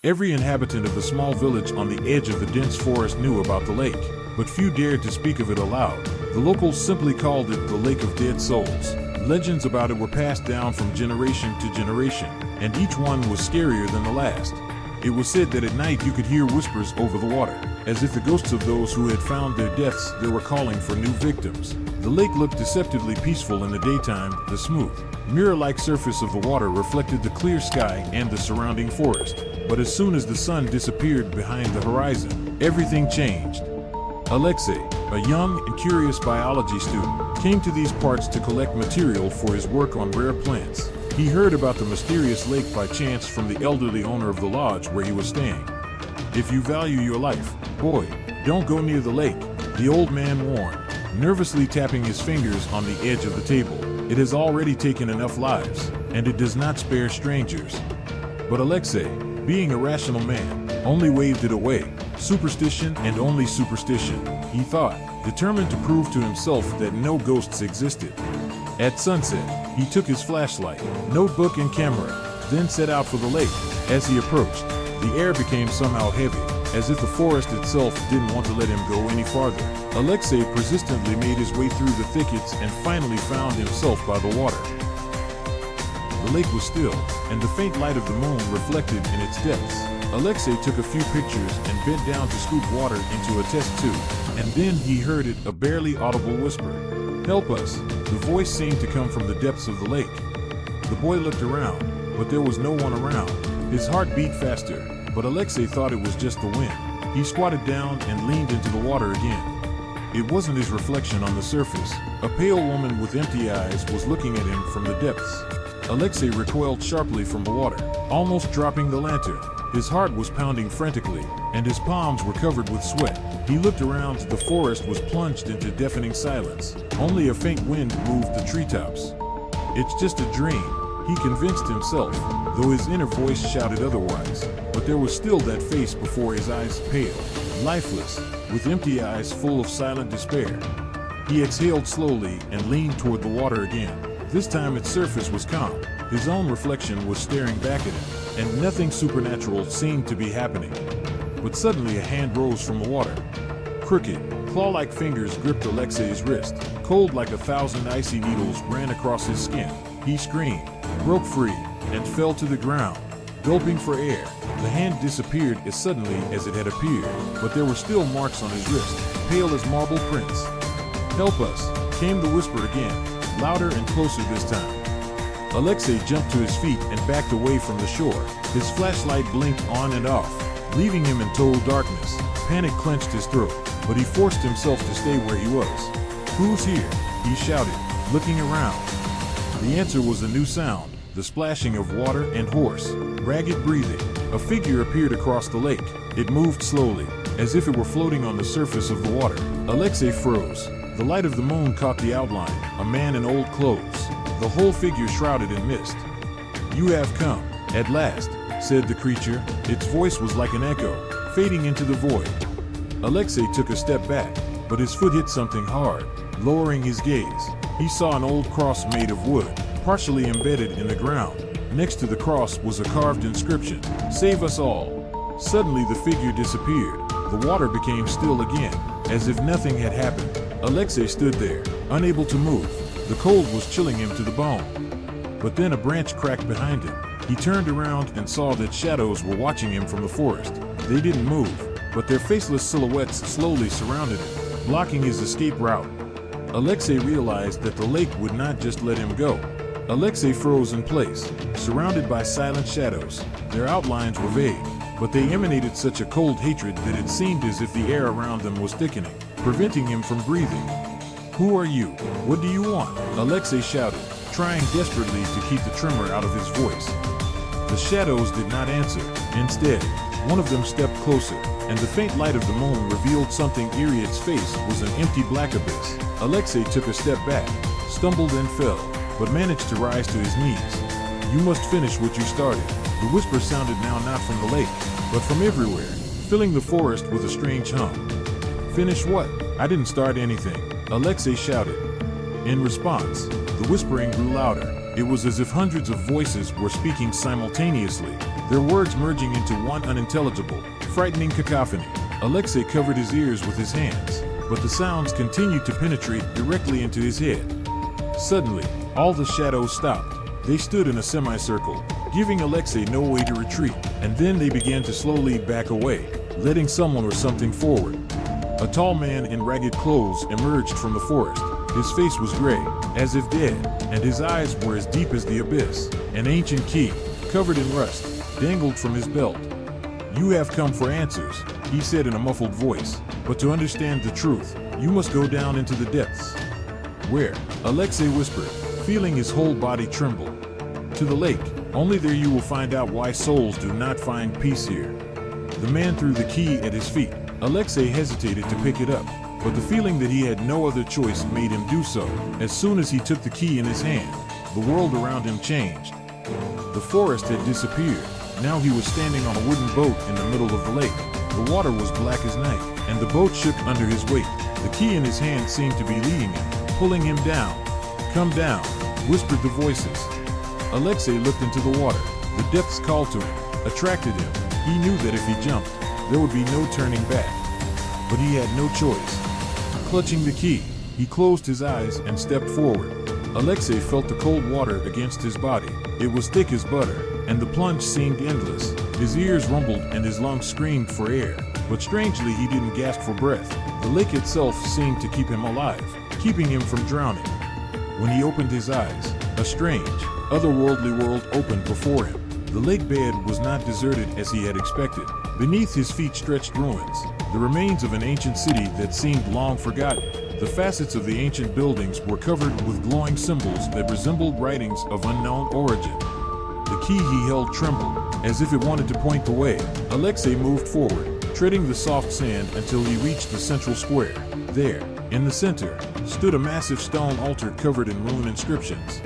Every inhabitant of the small village on the edge of the dense forest knew about the lake, but few dared to speak of it aloud. The locals simply called it the Lake of Dead Souls. Legends about it were passed down from generation to generation, and each one was scarier than the last. It was said that at night you could hear whispers over the water, as if the ghosts of those who had found their deaths there were calling for new victims. The lake looked deceptively peaceful in the daytime. The smooth, mirror-like surface of the water reflected the clear sky and the surrounding forest. But as soon as the sun disappeared behind the horizon, everything changed. Alexei, a young and curious biology student, came to these parts to collect material for his work on rare plants. He heard about the mysterious lake by chance from the elderly owner of the lodge where he was staying. "If you value your life, boy, don't go near the lake," the old man warned, nervously tapping his fingers on the edge of the table. "It has already taken enough lives, and it does not spare strangers." But Alexei, being a rational man, only waved it away. Superstition and only superstition, he thought, determined to prove to himself that no ghosts existed. At sunset, he took his flashlight, notebook and camera, then set out for the lake. As he approached, the air became somehow heavy, as if the forest itself didn't want to let him go any farther. Alexei persistently made his way through the thickets and finally found himself by the water. The lake was still, and the faint light of the moon reflected in its depths. Alexei took a few pictures and bent down to scoop water into a test tube, and then he heard it, a barely audible whisper. "Help us!" The voice seemed to come from the depths of the lake. The boy looked around, but there was no one around. His heart beat faster, but Alexei thought it was just the wind. He squatted down and leaned into the water again. It wasn't his reflection on the surface. A pale woman with empty eyes was looking at him from the depths. Alexei recoiled sharply from the water, almost dropping the lantern. His heart was pounding frantically, and his palms were covered with sweat. He looked around. The forest was plunged into deafening silence. Only a faint wind moved the treetops. "It's just a dream," he convinced himself, though his inner voice shouted otherwise. But there was still that face before his eyes, pale, lifeless, with empty eyes full of silent despair. He exhaled slowly and leaned toward the water again. This time its surface was calm. His own reflection was staring back at him, and nothing supernatural seemed to be happening. But suddenly a hand rose from the water. Crooked, claw-like fingers gripped Alexei's wrist. Cold like 1,000 icy needles ran across his skin. He screamed, broke free, and fell to the ground, gulping for air. The hand disappeared as suddenly as it had appeared, but there were still marks on his wrist, pale as marble prints. "Help us!" came the whisper again, louder and closer this time. Alexei jumped to his feet and backed away from the shore. His flashlight blinked on and off, leaving him in total darkness. Panic clenched his throat, but he forced himself to stay where he was. "Who's here?" he shouted, looking around. The answer was a new sound, the splashing of water and hoarse, ragged breathing. A figure appeared across the lake. It moved slowly, as if it were floating on the surface of the water. Alexei froze. The light of the moon caught the outline, a man in old clothes, the whole figure shrouded in mist. "You have come, at last," said the creature. Its voice was like an echo, fading into the void. Alexei took a step back, but his foot hit something hard. Lowering his gaze, he saw an old cross made of wood, partially embedded in the ground. Next to the cross was a carved inscription, "Save us all." Suddenly the figure disappeared. The water became still again, as if nothing had happened. Alexei stood there, unable to move. The cold was chilling him to the bone. But then a branch cracked behind him. He turned around and saw that shadows were watching him from the forest. They didn't move, but their faceless silhouettes slowly surrounded him, blocking his escape route. Alexei realized that the lake would not just let him go. Alexei froze in place, surrounded by silent shadows. Their outlines were vague, but they emanated such a cold hatred that it seemed as if the air around them was thickening, preventing him from breathing. "Who are you? What do you want?" Alexei shouted, trying desperately to keep the tremor out of his voice. The shadows did not answer. Instead, one of them stepped closer, and the faint light of the moon revealed something eerie. Its face was an empty black abyss. Alexei took a step back, stumbled and fell, but managed to rise to his knees. "You must finish what you started." The whisper sounded now not from the lake, but from everywhere, filling the forest with a strange hum. "Finish what? I didn't start anything," Alexei shouted. In response, the whispering grew louder. It was as if hundreds of voices were speaking simultaneously. their words merging into one unintelligible, frightening cacophony. Alexei covered his ears with his hands, but the sounds continued to penetrate directly into his head. Suddenly, all the shadows stopped. They stood in a semicircle, giving Alexei no way to retreat, and then they began to slowly back away, letting someone or something forward. A tall man in ragged clothes emerged from the forest. His face was gray, as if dead, and his eyes were as deep as the abyss. An ancient key, covered in rust, dangled from his belt. "You have come for answers," he said in a muffled voice, "but to understand the truth, you must go down into the depths." "Where?" Alexei whispered, feeling his whole body tremble. "To the lake. Only there you will find out why souls do not find peace here." The man threw the key at his feet. Alexei hesitated to pick it up, but the feeling that he had no other choice made him do so. As soon as he took the key in his hand, the world around him changed. The forest had disappeared. Now he was standing on a wooden boat in the middle of the lake. The water was black as night, and the boat shook under his weight. The key in his hand seemed to be leading him, pulling him down. "Come down," whispered the voices. Alexei looked into the water. The depths called to him, attracted him. He knew that if he jumped, there would be no turning back. But he had no choice. Clutching the key, he closed his eyes and stepped forward. Alexei felt the cold water against his body. It was thick as butter, and the plunge seemed endless. His ears rumbled and his lungs screamed for air. But strangely, he didn't gasp for breath. The lake itself seemed to keep him alive, keeping him from drowning. When he opened his eyes, a strange, otherworldly world opened before him. The lake bed was not deserted as he had expected. Beneath his feet stretched ruins, the remains of an ancient city that seemed long forgotten. The facets of the ancient buildings were covered with glowing symbols that resembled writings of unknown origin. The key he held trembled, as if it wanted to point the way. Alexei moved forward, treading the soft sand until he reached the central square. There, in the center, stood a massive stone altar covered in rune inscriptions.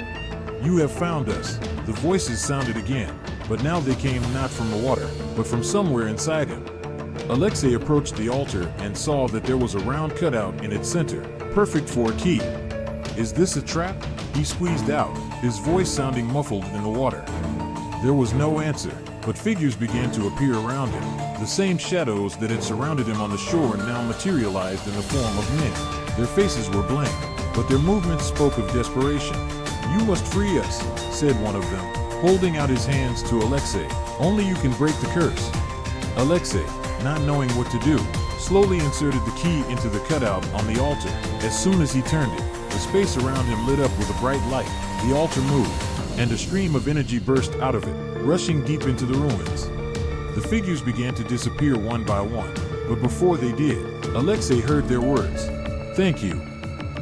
"You have found us," the voices sounded again, but now they came not from the water, but from somewhere inside him. Alexei approached the altar and saw that there was a round cutout in its center, perfect for a key. "Is this a trap?" he squeezed out, his voice sounding muffled in the water. There was no answer, but figures began to appear around him. The same shadows that had surrounded him on the shore now materialized in the form of men. Their faces were blank, but their movements spoke of desperation. "You must free us," said one of them, holding out his hands to Alexei. "Only you can break the curse." Alexei, not knowing what to do, slowly inserted the key into the cutout on the altar. As soon as he turned it, the space around him lit up with a bright light. The altar moved, and a stream of energy burst out of it, rushing deep into the ruins. The figures began to disappear one by one, but before they did, Alexei heard their words. "Thank you."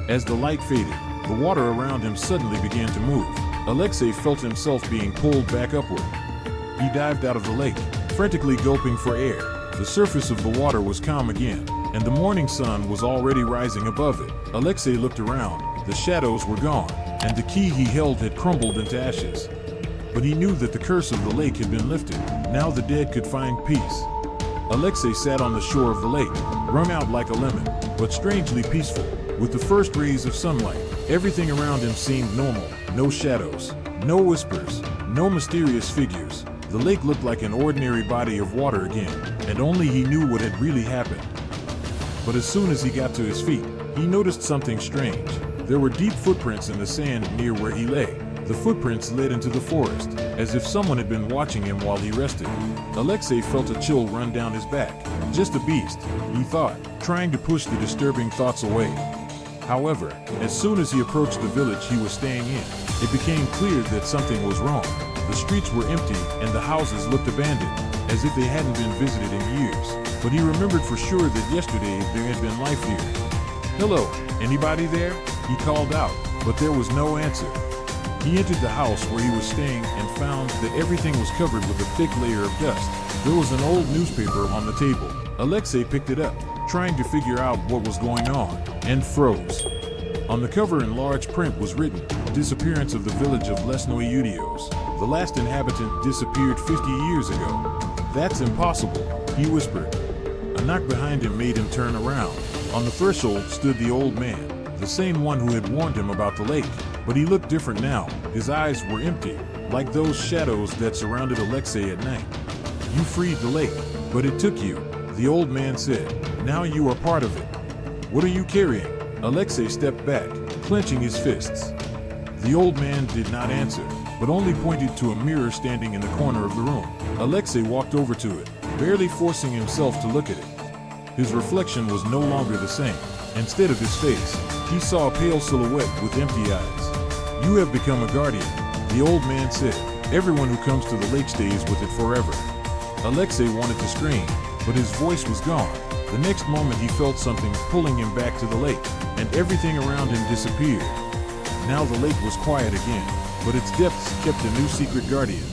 As the light faded, the water around him suddenly began to move. Alexei felt himself being pulled back upward. He dived out of the lake, frantically gulping for air. The surface of the water was calm again, and the morning sun was already rising above it. Alexei looked around. The shadows were gone, and the key he held had crumbled into ashes. But he knew that the curse of the lake had been lifted. Now the dead could find peace. Alexei sat on the shore of the lake, wrung out like a lemon, but strangely peaceful. With the first rays of sunlight, everything around him seemed normal. No shadows, no whispers, no mysterious figures. The lake looked like an ordinary body of water again, and only he knew what had really happened. But as soon as he got to his feet, he noticed something strange. There were deep footprints in the sand near where he lay. The footprints led into the forest, as if someone had been watching him while he rested. Alexei felt a chill run down his back. Just a beast, he thought, trying to push the disturbing thoughts away. However, as soon as he approached the village he was staying in, it became clear that something was wrong. The streets were empty and the houses looked abandoned, as if they hadn't been visited in years. But he remembered for sure that yesterday there had been life here. "Hello, anybody there?" he called out, but there was no answer. He entered the house where he was staying and found that everything was covered with a thick layer of dust. There was an old newspaper on the table. Alexei picked it up, trying to figure out what was going on, and froze. On the cover in large print was written, "Disappearance of the village of Lesnoy Udios. The last inhabitant disappeared 50 years ago." "That's impossible," he whispered. A knock behind him made him turn around. On the threshold stood the old man, the same one who had warned him about the lake. But he looked different now. His eyes were empty, like those shadows that surrounded Alexei at night. You freed the lake, but it took you, the old man said. Now you are part of it. What are you carrying? Alexei stepped back, clenching his fists. The old man did not answer, but only pointed to a mirror standing in the corner of the room. Alexei walked over to it, barely forcing himself to look at it. His reflection was no longer the same. Instead of his face, he saw a pale silhouette with empty eyes. You have become a guardian, the old man said. Everyone who comes to the lake stays with it forever. Alexei wanted to scream, but his voice was gone. The next moment he felt something pulling him back to the lake, and everything around him disappeared. Now the lake was quiet again, but its depths kept a new secret guardian.